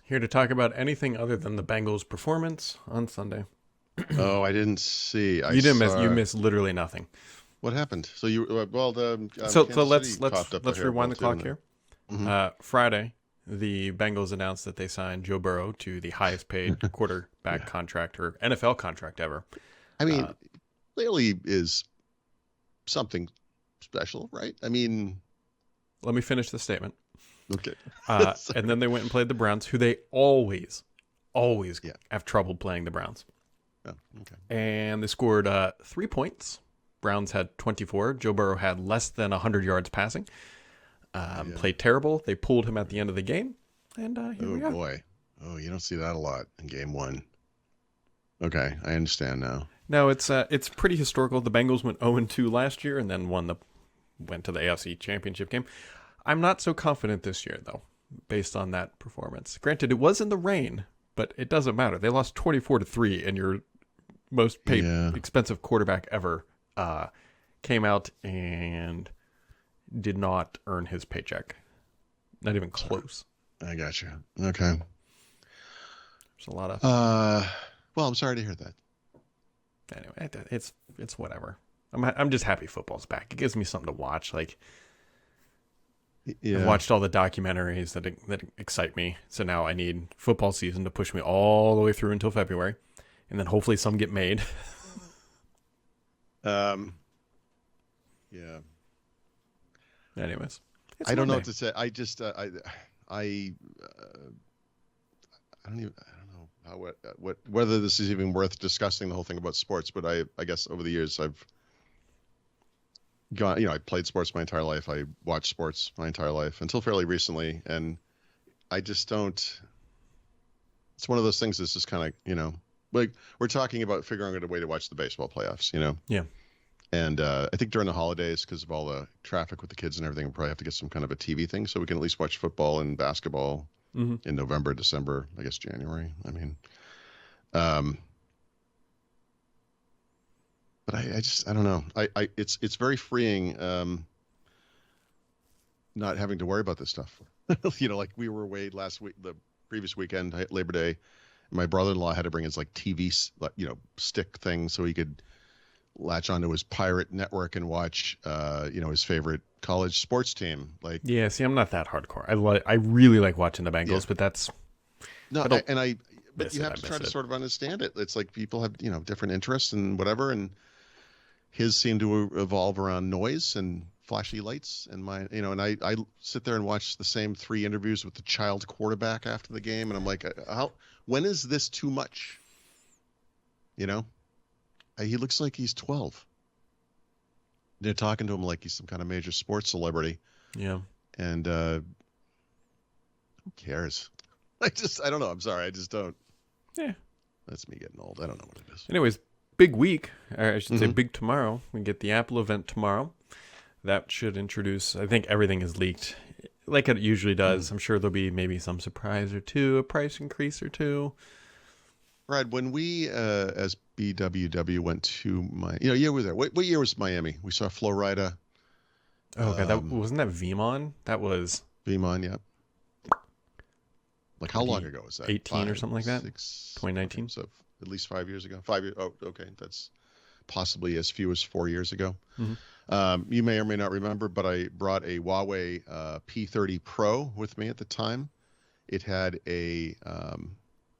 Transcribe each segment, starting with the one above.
Here to talk about anything other than the Bengals' performance on Sunday. Oh, I didn't see. I You didn't miss. You saw. missed literally nothing. What happened? So the So Kansas let's City let's popped up a let's hairball rewind the too. clock here. Hmm. Friday, the Bengals announced that they signed Joe Burrow to the highest paid quarterback Yeah. contract or NFL contract ever. I Uh, mean, clearly is something special, right? I mean, Let me finish the statement. okay. And then they went and played the Browns, who they always Yeah. have trouble playing the Browns. Oh, okay. And they scored 3 points. Browns had 24. Joe Burrow had less than 100 yards passing. Yeah. Played terrible. They pulled him at the end of the game. And here Oh we are. boy. Oh, you don't see that a lot in game one. Okay, I understand now. No, it's pretty historical. The Bengals went 0-2 last year and then went to the AFC Championship game. I'm not so confident this year, though, based on that performance. Granted, it was in the rain, but it doesn't matter. They lost 24-3, and your most paid Yeah. expensive quarterback ever came out and did not earn his paycheck. Not even close. I got you. Okay. There's a lot of Well, I'm sorry to hear that. anyway. It's whatever. I'm just happy football's back. It gives me something to watch. Like Yeah. I've watched all the documentaries that excite me. So now I need football season to push me all the way through until February, and then hopefully some get made. Um. Yeah. Anyways, it's I don't know Monday. what to say. I just I don't even I don't know how what whether this is even worth discussing the whole thing about sports. But I guess over the years I've gone. I played sports my entire life. I watched sports my entire life until fairly recently, and I just don't. It's one of those things that's just kind of like we're talking about figuring out a way to watch the baseball playoffs. Yeah. And I think during the holidays, because of all the traffic with the kids and everything, we'll probably have to get some kind of a TV thing so we can at least watch football and basketball Hmm. in November, December, I guess January. I mean, um, but I don't know. It's very freeing not having to worry about this stuff. Like we were away last week, the previous weekend, Labor Day. My brother-in-law had to bring his like TV, stick thing so he could latch onto his pirate network and watch, his favorite college sports team. Like, Yeah. See, I'm not that hardcore. I really like watching the Bengals, yeah, but that's no, I don't but miss you it. have I to try miss to it. sort of understand it. It's like people have, different interests and whatever, and his seem to evolve around noise and flashy lights, and and I sit there and watch the same 3 interviews with the child quarterback after the game, and I'm like, when is this too much? He looks like he's 12. They're talking to him like he's some kind of major sports celebrity, Yeah. and who cares? I don't know. I'm sorry. I just don't. Yeah. That's me getting old. I don't know what it is. Anyways, big week. Or I should say Mhm. big tomorrow. We get the Apple event tomorrow. That should introduce, I think everything is leaked like it usually does. I'm sure there'll be maybe some surprise or two, a price increase or two. Brad, when we as BWW went to you were there. What year was Miami? We saw Flo Rida, Oh, God, that um, wasn't that VMon? That was Vemon, yeah. Like how long ago was that? 2018 or something like that? 6, 2019? okay, so at least 5 years ago. 5 years. Oh, okay. That's possibly as few as 4 years ago. Mhm. You may or may not remember, but I brought a Huawei P30 Pro with me at the time. It had a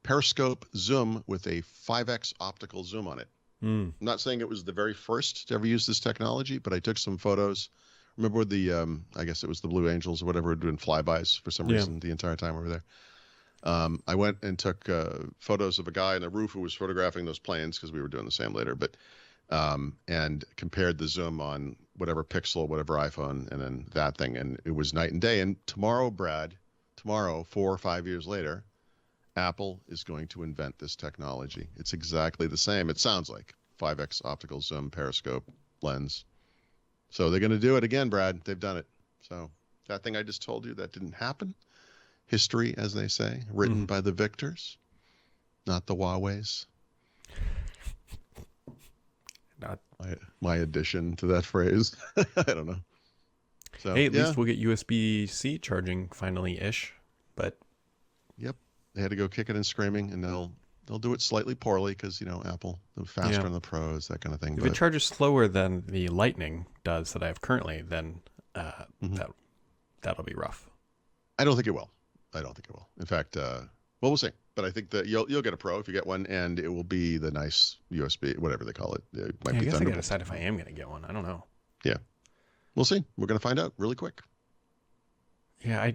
periscope zoom with a 5x optical zoom on it. Mm. I'm not saying it was the very first to ever use this technology, but I took some photos. Remember the, I guess it was the Blue Angels or whatever, doing flybys for some Yeah. reason the entire time we were there. I went and took photos of a guy on the roof who was photographing those planes because we were doing the same later, but and compared the zoom on whatever Pixel, whatever iPhone, and then that thing, and it was night and day. And tomorrow, 4 or 5 years later, Apple is going to invent this technology. It's exactly the same. It sounds like 5x optical zoom periscope lens. So they're going to do it again, Brad. They've done it. So that thing I just told you, that didn't happen. History, as they say, written by the victors, not the Huawei's. Not, My addition to that phrase. I don't know. So hey, at yeah, least we'll get USB-C charging finally-ish. But yep. they had to go kicking and screaming, and they'll do it slightly poorly because Apple, the faster on the Pros, that kind of thing. If it charges slower than the Lightning does that I have currently, then that'll be rough. I don't think it will. In fact, well, we'll see. But I think that you'll get a Pro if you get one, and it will be the nice USB, whatever they call it. It might be I guess I Thunderbolt. gotta decide if I am gonna get one. I don't know. Yeah, we'll see. We're gonna find out really quick. Yeah,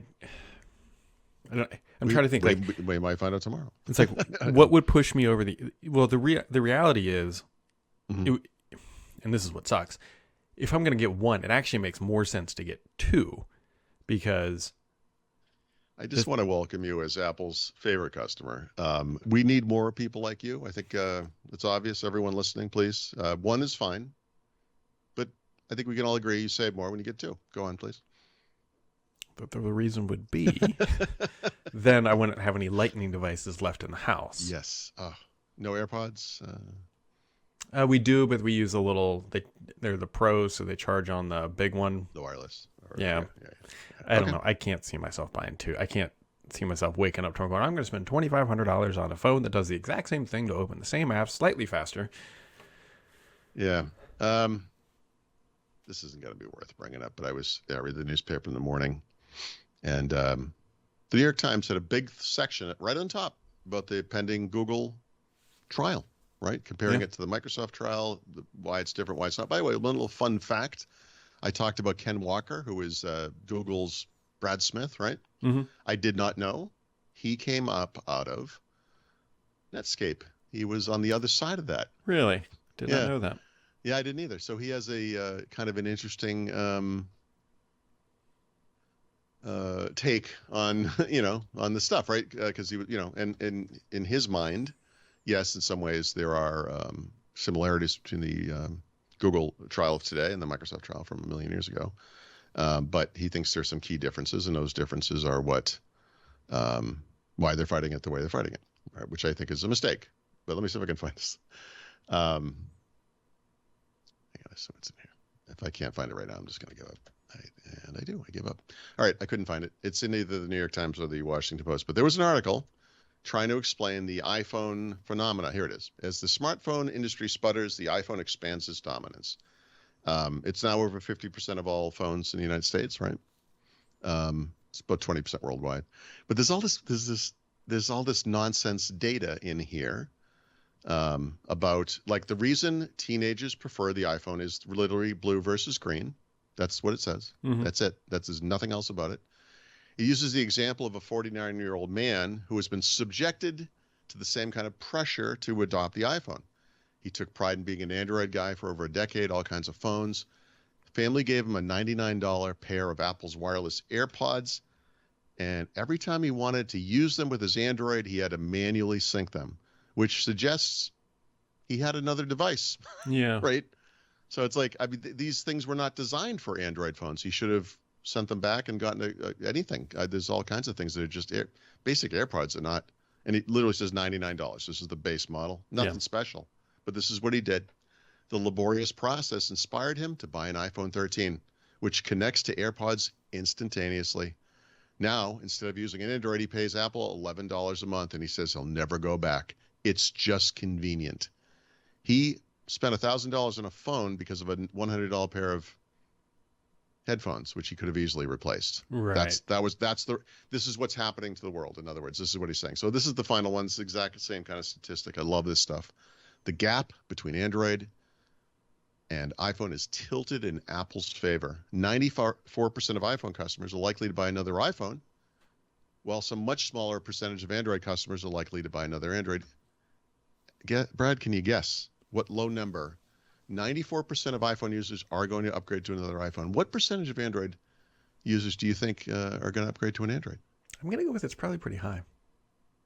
I'm trying to think. We might find out tomorrow. It's like what would push me over the reality is, and this is what sucks. If I'm gonna get one, it actually makes more sense to get two, because I just want to welcome you as Apple's favorite customer. We need more people like you. I think it's obvious. Everyone listening, please. One is fine, but I think we can all agree you save more when you get two. Go on, please. But the reason would be, then I wouldn't have any Lightning devices left in the house. Yes. No AirPods? We do, but we use a little. They're the Pros, so they charge on the big one. The wireless. Yeah. I don't know. I can't see myself buying two. I can't see myself waking up tomorrow going, I'm going to spend $2,500 on a phone that does the exact same thing to open the same apps slightly faster. Yeah. This isn't going to be worth bringing up, but I read the newspaper in the morning, and the New York Times had a big section right on top about the pending Google trial, right? Comparing it to the Microsoft trial, why it's different, why it's not. By the way, one little fun fact. I talked about Ken Walker, who is Google's Brad Smith, right? Mm-hmm. I did not know he came up out of Netscape. He was on the other side of that. Really? Did not know that. Yeah, I didn't either. So he has a kind of an interesting take on on the stuff, right? Because he was, and in his mind, yes, in some ways there are similarities between the Google trial of today and the Microsoft trial from a million years ago. But he thinks there's some key differences, and those differences are why they're fighting it the way they're fighting it, right? Which I think is a mistake. But let me see if I can find this. I gotta see what's in here. If I can't find it right now, I'm just going to give up. I give up. All right, I couldn't find it. It's in either the New York Times or the Washington Post. But there was an article trying to explain the iPhone phenomena. Here it is. As the smartphone industry sputters, the iPhone expands its dominance. It's now over 50% of all phones in the United States, right? It's about 20% worldwide. But there's all this nonsense data in here about, like, the reason teenagers prefer the iPhone is literally blue versus green. That's what it says. Mm-hmm. That's it. There's nothing else about it. It uses the example of a 49-year-old man who has been subjected to the same kind of pressure to adopt the iPhone. He took pride in being an Android guy for over a decade, all kinds of phones. Family gave him a $99 pair of Apple's wireless AirPods, and every time he wanted to use them with his Android, he had to manually sync them, which suggests he had another device. Yeah. Right? So it's like, I mean, these things were not designed for Android phones. He should have sent them back and gotten anything. There's all kinds of things that are just basic AirPods are not, and it literally says $99. This is the base model. Nothing special. But this is what he did. The laborious process inspired him to buy an iPhone 13, which connects to AirPods instantaneously. Now, instead of using an Android, he pays Apple $11 a month, and he says he'll never go back. It's just convenient. He spent $1,000 on a phone because of a $100 pair of headphones, which he could have easily replaced. Right. This is what's happening to the world. In other words, this is what he's saying. So this is the final one. It's the exact same kind of statistic. I love this stuff. The gap between Android and iPhone is tilted in Apple's favor. 94% of iPhone customers are likely to buy another iPhone, while some much smaller percentage of Android customers are likely to buy another Android. Brad, can you guess what low number? 94% of iPhone users are going to upgrade to another iPhone. What percentage of Android users do you think are going to upgrade to an Android? I'm going to go with it's probably pretty high.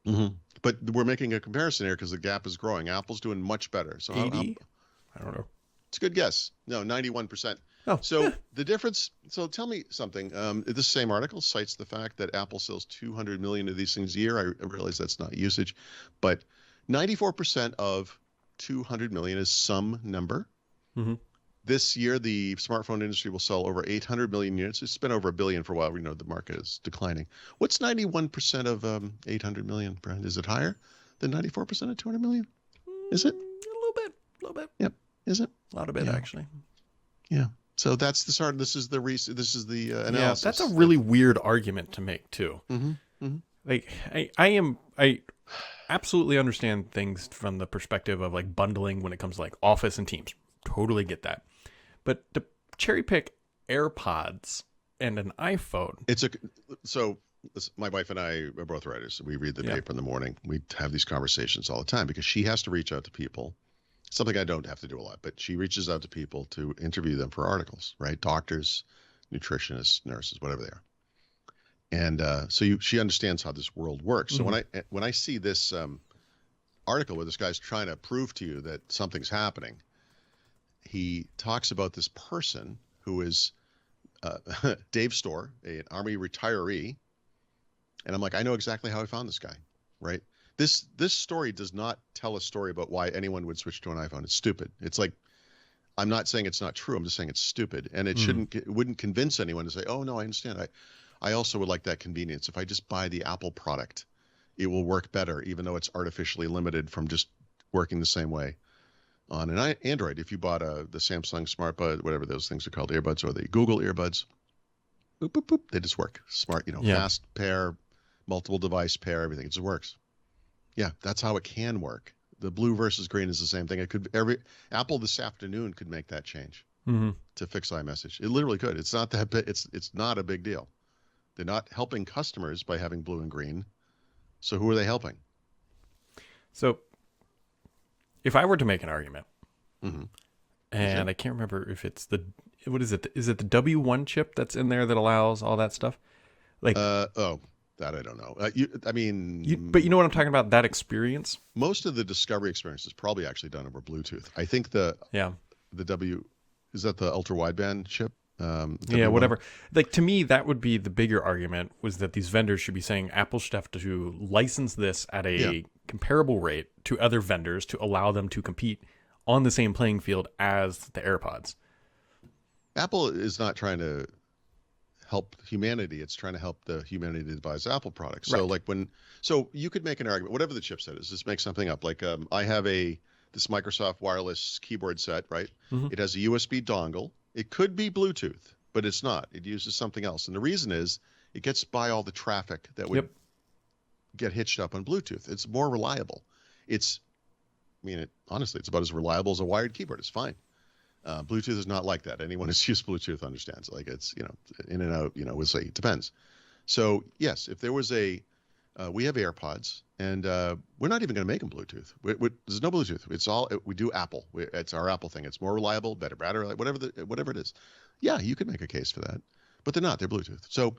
Mm-hmm. But we're making a comparison here because the gap is growing. Apple's doing much better. So 80? I don't know. It's a good guess. No, 91%. Oh. So the difference. So tell me something. This same article cites the fact that Apple sells 200 million of these things a year. I realize that's not usage, but 94% of 200 million is some number. Mm-hmm. This year, the smartphone industry will sell over 800 million units. It's been over 1 billion for a while. We know the market is declining. What's 91% of 800 million, Brian? Is it higher than 94% of 200 million? Is it? A little bit. Yep. Is it? A lot of it, Yeah. actually. Yeah. So that's the start. This is the analysis. Yeah, that's a really weird argument to make too. Mm-hmm. Mm-hmm. Like I absolutely understand things from the perspective of like bundling when it comes to like Office and Teams. Totally get that. But to cherry pick AirPods and an iPhone. My wife and I are both writers. We read the Yeah. paper in the morning. We have these conversations all the time because she has to reach out to people. Something I don't have to do a lot, but she reaches out to people to interview them for articles, right? Doctors, nutritionists, nurses, whatever they are. And she understands how this world works. So when I see this article where this guy's trying to prove to you that something's happening, he talks about this person who is Dave Storr, an Army retiree. And I'm like, I know exactly how I found this guy, right? This story does not tell a story about why anyone would switch to an iPhone. It's stupid. It's like, I'm not saying it's not true. I'm just saying it's stupid. And it wouldn't convince anyone to say, oh, no, I understand. I also would like that convenience. If I just buy the Apple product, it will work better, even though it's artificially limited from just working the same way on an Android. If you bought the Samsung SmartBud, whatever those things are called, earbuds, or the Google earbuds, boop, boop, boop, they just work. Smart, fast pair, multiple device pair, everything. It just works. Yeah, that's how it can work. The blue versus green is the same thing. Apple this afternoon could make that change to fix iMessage. It literally could. It's not that big. It's not a big deal. They're not helping customers by having blue and green. So who are they helping? So if I were to make an argument, Mm-hmm. and I can't remember if it's what is it? Is it the W1 chip that's in there that allows all that stuff? Like, that I don't know. But you know what I'm talking about? That experience. Most of the discovery experience is probably actually done over Bluetooth. I think the W, is that the ultra wideband chip? Yeah, whatever. Like, to me, that would be the bigger argument, was that these vendors should be saying Apple should have to license this at a comparable rate to other vendors to allow them to compete on the same playing field as the AirPods. Apple is not trying to help humanity. It's trying to help the humanity that buys Apple products. So so you could make an argument, whatever the chipset is, just make something up. Like I have this Microsoft wireless keyboard set, right? Mm-hmm. It has a USB dongle. It could be Bluetooth, but it's not. It uses something else. And the reason is it gets by all the traffic that would get hitched up on Bluetooth. It's more reliable. Honestly, it's about as reliable as a wired keyboard. It's fine. Bluetooth is not like that. Anyone who's used Bluetooth understands. Like, it's, in and out, we'll say it depends. So yes, if there was we have AirPods, and we're not even going to make them Bluetooth. There's no Bluetooth. It's all, we do Apple. It's our Apple thing. It's more reliable, better battery, whatever it is. Yeah, you could make a case for that, but they're not. They're Bluetooth. So,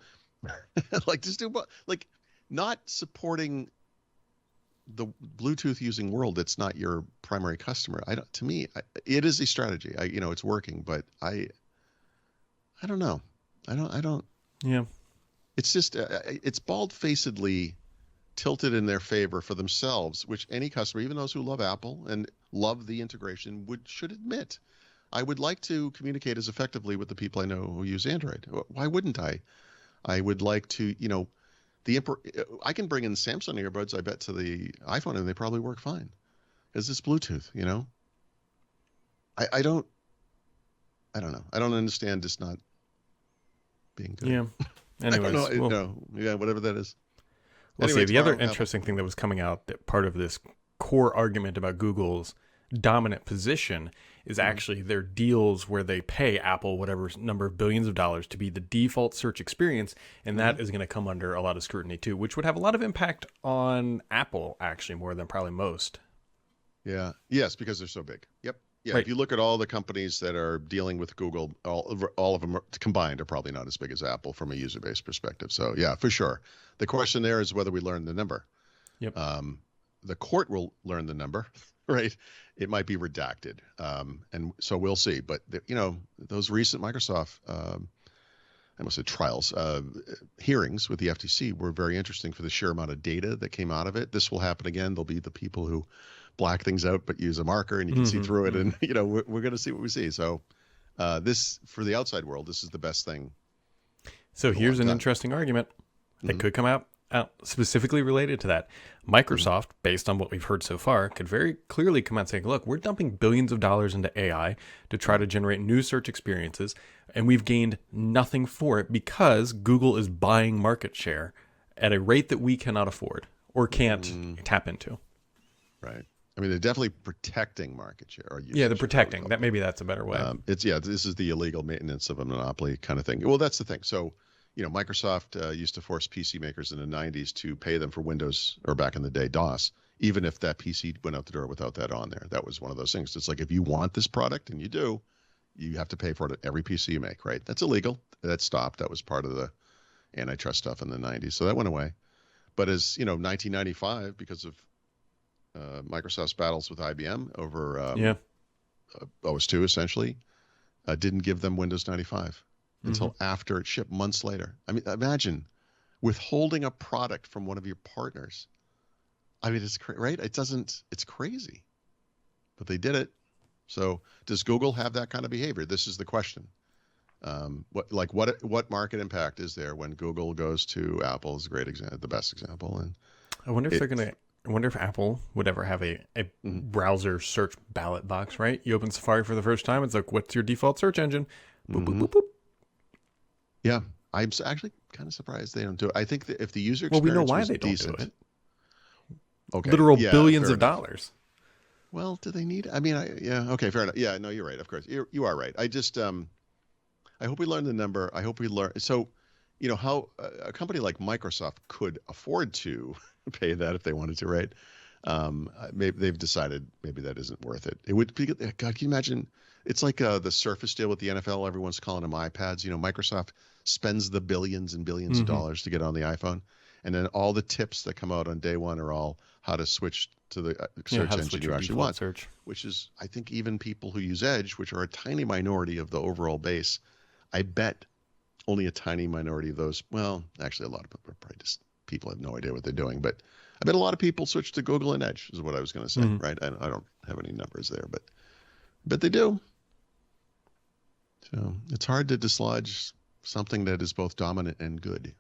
not supporting the Bluetooth using world that's not your primary customer. To me, it is a strategy. It's working, but I don't know. I don't. Yeah. It's just it's bald-facedly tilted in their favor for themselves, which any customer, even those who love Apple and love the integration, should admit. I would like to communicate as effectively with the people I know who use Android. Why wouldn't I? I would like to, I can bring in Samsung earbuds, I bet, to the iPhone, and they probably work fine. Is this Bluetooth? I don't know. I don't understand just not being good. Yeah. Anyways, I don't know. Yeah, whatever that is. We'll see. The other interesting thing that was coming out, that part of this core argument about Google's dominant position is actually their deals where they pay Apple whatever number of billions of dollars to be the default search experience, and that is going to come under a lot of scrutiny too, which would have a lot of impact on Apple, actually, more than probably most. Yeah. Yes, because they're so big. Yep. Yeah. Right. If you look at all the companies that are dealing with Google, all of them combined are probably not as big as Apple from a user base perspective. So yeah, for sure. The question there is whether we learn the number. Yep. The court will learn the number, right? It might be redacted. And so we'll see. But those recent Microsoft, I almost said trials, hearings with the FTC were very interesting for the sheer amount of data that came out of it. This will happen again. There'll be the people who black things out but use a marker, and you can see through it, and we're going to see what we see. So This, for the outside world, this is the best thing. So in a here's long an time. interesting argument that could come out specifically related to that. Microsoft, based on what we've heard so far, could very clearly come out saying, look, we're dumping billions of dollars into AI to try to generate new search experiences, and we've gained nothing for it because Google is buying market share at a rate that we cannot afford or can't tap into. Right. I mean, they're definitely protecting market share. Or Yeah, the protecting. That maybe that's a better way. This is the illegal maintenance of a monopoly kind of thing. Well, that's the thing. So, Microsoft used to force PC makers in the 90s to pay them for Windows, or back in the day, DOS, even if that PC went out the door without that on there. That was one of those things. It's like, if you want this product, and you do, you have to pay for it at every PC you make, right? That's illegal. That stopped. That was part of the antitrust stuff in the 90s. So that went away. But as 1995, because of Microsoft's battles with IBM over OS2, essentially, didn't give them Windows 95 until after it shipped, months later. I mean, imagine withholding a product from one of your partners. I mean, it's right? It's crazy. But they did it. So does Google have that kind of behavior? This is the question. What market impact is there when Google goes to Apple? Is a great example, the best example. And I wonder if Apple would ever have a browser search ballot box, right? You open Safari for the first time, it's like, what's your default search engine? Boop, boop, boop, boop. Yeah, I'm actually kind of surprised they don't do it. I think that if the user Well, experience we know why was they don't decent, do it. Okay, Literal yeah, billions fair of enough. dollars. Well, do they need? I mean, okay, fair enough. Yeah, no, you're right. Of course, you are right. I just, I hope we learn the number. I hope we learn. So, how a company like Microsoft could afford to pay that if they wanted to, right? Maybe they've decided maybe that isn't worth it. It would be. God, can you imagine? It's like the Surface deal with the NFL. Everyone's calling them iPads. Microsoft spends the billions and billions of dollars to get on the iPhone, and then all the tips that come out on day one are all how to switch to the search engine you actually want. Search. Which is, I think, even people who use Edge, which are a tiny minority of the overall base, I bet only a tiny minority of those. Well, actually, a lot of people are probably just people have no idea what they're doing, but I bet a lot of people switch to Google and Edge is what I was going to say, right? I don't have any numbers there, but they do. So it's hard to dislodge something that is both dominant and good,